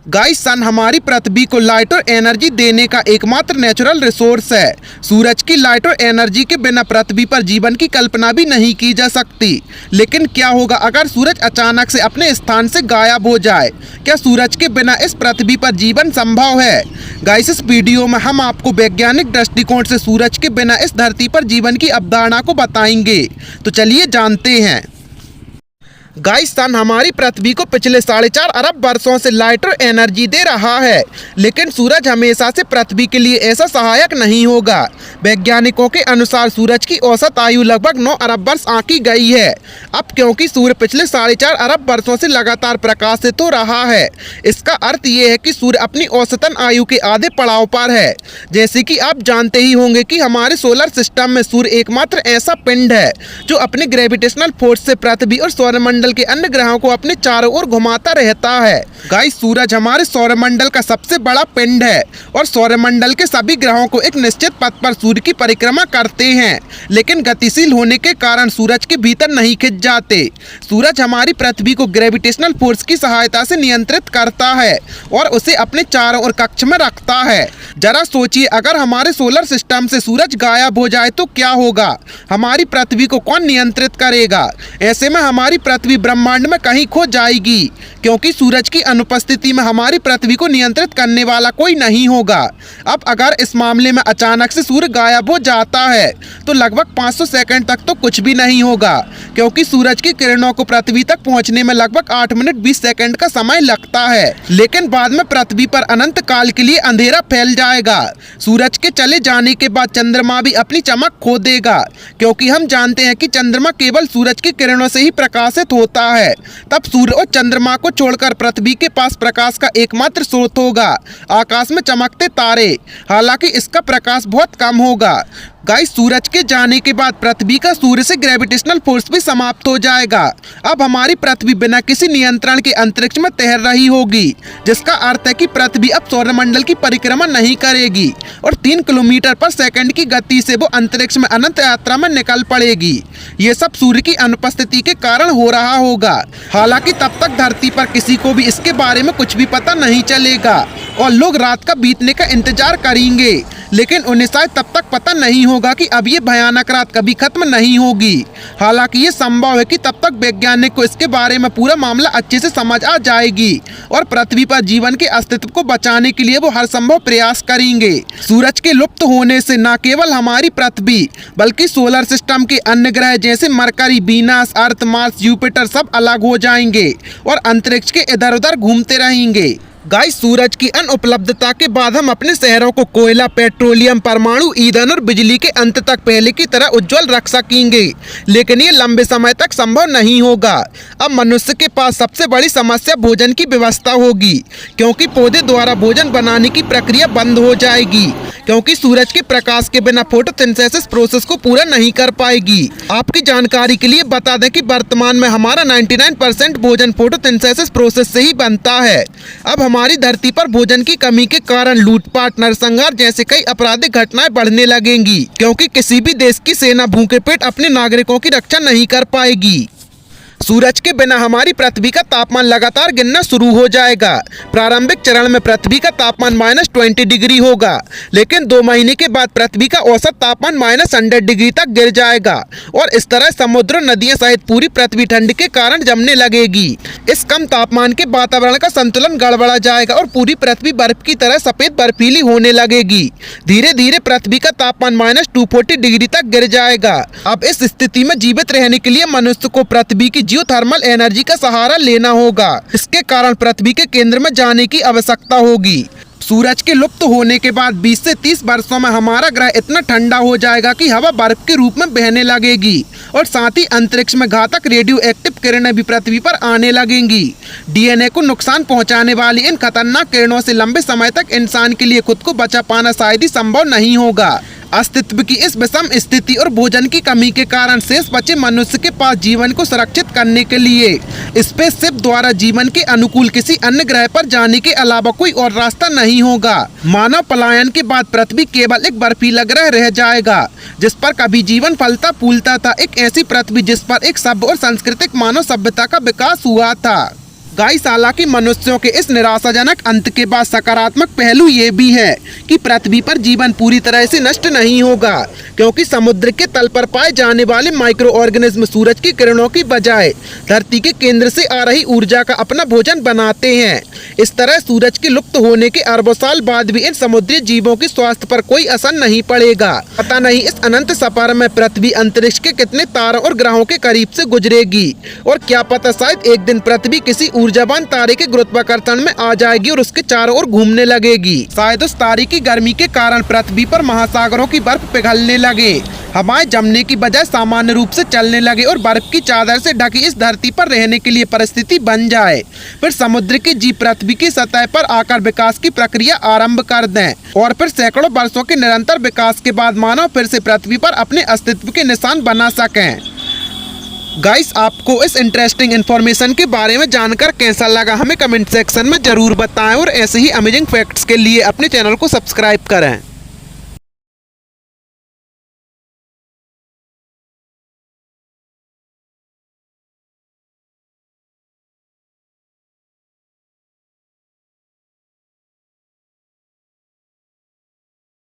Guys, सन हमारी पृथ्वी को light और एनर्जी देने का एकमात्र नेचुरल रिसोर्स है। सूरज की लाइट और एनर्जी के बिना पृथ्वी पर जीवन की कल्पना भी नहीं की जा सकती। लेकिन क्या होगा अगर सूरज अचानक से अपने स्थान से गायब हो जाए? क्या सूरज के बिना इस पृथ्वी पर जीवन संभव है? गाइस, इस वीडियो में हम आपको वैज्ञानिक दृष्टिकोण से सूरज के बिना इस धरती पर जीवन की अवधारणा को बताएंगे। तो चलिए जानते हैं। गाइस, सन हमारी पृथ्वी को पिछले 4.5 अरब वर्षों से लाइट और एनर्जी दे रहा है, लेकिन सूरज हमेशा से पृथ्वी के लिए ऐसा सहायक नहीं होगा। वैज्ञानिकों के अनुसार सूरज की औसत आयु लगभग 9 अरब वर्ष आंकी गई है। अब क्योंकि सूर्य पिछले 4.5 अरब वर्षों से लगातार प्रकाशित हो रहा है, इसका अर्थ ये है कि सूर्य अपनी औसतन आयु के आधे पड़ाव पर है। जैसे कि आप जानते ही होंगे कि हमारे सोलर सिस्टम में सूर्य एकमात्र ऐसा पिंड है जो अपने ग्रेविटेशनल फोर्स से पृथ्वी और सौरमंडल के अन्य ग्रहों को अपने चारों ओर घुमाता रहता है। गाइस, सूरज हमारे सौरमंडल का सबसे बड़ा पिंड है और सौरमंडल के सभी ग्रहों को एक निश्चित पथ पर सूर्य की परिक्रमा करते हैं, लेकिन गतिशील होने के कारण सूरज के भीतर नहीं खिंच जाते। सूरज हमारी पृथ्वी को ग्रेविटेशनल फोर्स की सहायता से नियंत्रित करता है और उसे अपने चारों ओर कक्ष में रखता है। जरा सोचिए, अगर हमारे सोलर सिस्टम से सूरज गायब हो जाए तो क्या होगा? हमारी पृथ्वी को कौन नियंत्रित करेगा? ऐसे में हमारी पृथ्वी ब्रह्मांड में कहीं खो जाएगी, क्योंकि सूरज की अनुपस्थिति में हमारी पृथ्वी को नियंत्रित करने वाला कोई नहीं होगा। अब अगर इस मामले में अचानक से सूर्य गायब हो जाता है तो लगभग 500 सेकंड तक तो कुछ भी नहीं होगा, क्योंकि सूरज की किरणों को पृथ्वी तक पहुंचने में लगभग 8 मिनट 20 सेकंड का समय लगता है। लेकिन बाद में पृथ्वी पर अनंत काल के लिए अंधेरा फैल जाएगा। सूरज के चले जाने के बाद चंद्रमा भी अपनी चमक खो देगा, क्योंकि हम जानते हैं कि चंद्रमा केवल सूरज की किरणों से ही प्रकाशित होता है। तब सूर्य और चंद्रमा को छोड़कर पृथ्वी के पास प्रकाश का एकमात्र स्रोत होगा आकाश में चमकते तारे। हालांकि इसका प्रकाश बहुत कम होगा। गाइस, सूरज के जाने के बाद पृथ्वी का सूर्य से ग्रेविटेशनल फोर्स भी समाप्त हो जाएगा। अब हमारी पृथ्वी बिना किसी नियंत्रण के अंतरिक्ष में तैर रही होगी, जिसका अर्थ है कि पृथ्वी अब सौरमंडल की परिक्रमा नहीं करेगी और 3 किलोमीटर पर सेकंड की गति से वो अंतरिक्ष में अनंत यात्रा में निकल पड़ेगी। ये सब सूर्य की अनुपस्थिति के कारण हो रहा होगा। हालांकि तब तक धरती पर किसी को भी इसके बारे में कुछ भी पता नहीं चलेगा और लोग रात का बीतने का इंतजार करेंगे, लेकिन उन्हें शायद तब तक पता नहीं होगा कि अब ये भयानक रात कभी खत्म नहीं होगी। हालांकि ये संभव है कि तब तक वैज्ञानिक को इसके बारे में पूरा मामला अच्छे से समझ आ जाएगी और पृथ्वी पर जीवन के अस्तित्व को बचाने के लिए वो हर संभव प्रयास करेंगे। सूरज के लुप्त होने से न केवल हमारी पृथ्वी बल्कि सोलर सिस्टम के अन्य ग्रह जैसे मरकरी, वीनस, अर्थ, मार्स, जुपिटर सब अलग हो जाएंगे और अंतरिक्ष के इधर उधर घूमते रहेंगे। गाइस, सूरज की अनुपलब्धता के बाद हम अपने शहरों को कोयला, पेट्रोलियम, परमाणु ईंधन और बिजली के अंत तक पहले की तरह उज्जवल रख सकेंगे, लेकिन ये लंबे समय तक संभव नहीं होगा। अब मनुष्य के पास सबसे बड़ी समस्या भोजन की व्यवस्था होगी, क्योंकि पौधे द्वारा भोजन बनाने की प्रक्रिया बंद हो जाएगी, क्योंकि सूरज के प्रकाश के बिना फोटोसिंथेसिस प्रोसेस को पूरा नहीं कर पाएगी। आपकी जानकारी के लिए बता दें कि वर्तमान में हमारा 99% भोजन फोटोसिंथेसिस प्रोसेस से ही बनता है। अब हमारी धरती पर भोजन की कमी के कारण लूटपाट, नरसंहार जैसे कई आपराधिक घटनाएं बढ़ने लगेंगी, क्योंकि किसी भी देश की सेना भूखे पेट अपने नागरिकों की रक्षा नहीं कर पाएगी। सूरज के बिना हमारी पृथ्वी का तापमान लगातार गिरना शुरू हो जाएगा। प्रारंभिक चरण में पृथ्वी का तापमान -20 डिग्री होगा, लेकिन 2 महीने के बाद पृथ्वी का औसत तापमान -100 डिग्री तक गिर जाएगा और इस तरह समुद्र, नदियां सहित पूरी पृथ्वी ठंड के कारण जमने लगेगी। इस कम तापमान के वातावरण का संतुलन गड़बड़ा जाएगा और पूरी पृथ्वी बर्फ की तरह सफेद बर्फीली होने लगेगी। धीरे धीरे पृथ्वी का तापमान -240 डिग्री तक गिर जाएगा। अब इस स्थिति में जीवित रहने के लिए मनुष्य को पृथ्वी की जियोथर्मल एनर्जी का सहारा लेना होगा। इसके कारण पृथ्वी के केंद्र में जाने की आवश्यकता होगी। सूरज के लुप्त होने के बाद 20 से 30 वर्षों में हमारा ग्रह इतना ठंडा हो जाएगा कि हवा बर्फ के रूप में बहने लगेगी और साथ ही अंतरिक्ष में घातक रेडियो एक्टिव किरणें भी पृथ्वी पर आने लगेंगी। डीएनए को नुकसान पहुंचाने वाली इन खतरनाक किरणों से लंबे समय तक इंसान के लिए खुद को बचा पाना शायद ही संभव नहीं होगा। अस्तित्व की इस विषम स्थिति और भोजन की कमी के कारण शेष बचे मनुष्य के पास जीवन को सुरक्षित करने के लिए स्पेसशिप द्वारा जीवन के अनुकूल किसी अन्य ग्रह पर जाने के अलावा कोई और रास्ता नहीं होगा। मानव पलायन के बाद पृथ्वी केवल एक बर्फीला ग्रह रह जाएगा, जिस पर कभी जीवन फलता फूलता था। एक ऐसी पृथ्वी जिस पर एक सभ्य और सांस्कृतिक मानव सभ्यता का विकास हुआ था। गाइस, हालांकि मनुष्यों के इस निराशाजनक अंत के बाद सकारात्मक पहलू ये भी है कि पृथ्वी पर जीवन पूरी तरह से नष्ट नहीं होगा, क्योंकि समुद्र के तल पर पाए जाने वाले माइक्रो ऑर्गेनिज्म सूरज की किरणों की बजाय धरती के केंद्र से आ रही ऊर्जा का अपना भोजन बनाते हैं। इस तरह सूरज के लुप्त होने के अरबों साल बाद भी इन समुद्री जीवों के स्वास्थ्य पर कोई असर नहीं पड़ेगा। पता नहीं इस अनंत सफर में पृथ्वी अंतरिक्ष के कितने तारों और ग्रहों के करीब से गुजरेगी, और क्या पता शायद एक दिन पृथ्वी किसी ऊर्जावान तारे के गुरुत्वाकर्षण में आ जाएगी और उसके चारों ओर घूमने लगेगी। शायद उस तारे की गर्मी के कारण पृथ्वी पर महासागरों की बर्फ पिघलने लगे, हवाएं जमने की बजाय सामान्य रूप से चलने लगे और बर्फ की चादर से ढकी इस धरती पर रहने के लिए परिस्थिति बन जाए। फिर समुद्र के जीव पृथ्वी की सतह पर आकर विकास की प्रक्रिया आरंभ कर दें, और फिर सैकड़ों वर्षों के निरंतर विकास के बाद मानव फिर से पृथ्वी पर अपने अस्तित्व के निशान बना सकें। गाइस, आपको इस इंटरेस्टिंग इन्फॉर्मेशन के बारे में जानकर कैसा लगा हमें कमेंट सेक्शन में जरूर बताएं, और ऐसे ही अमेजिंग फैक्ट्स के लिए अपने चैनल को सब्सक्राइब करें।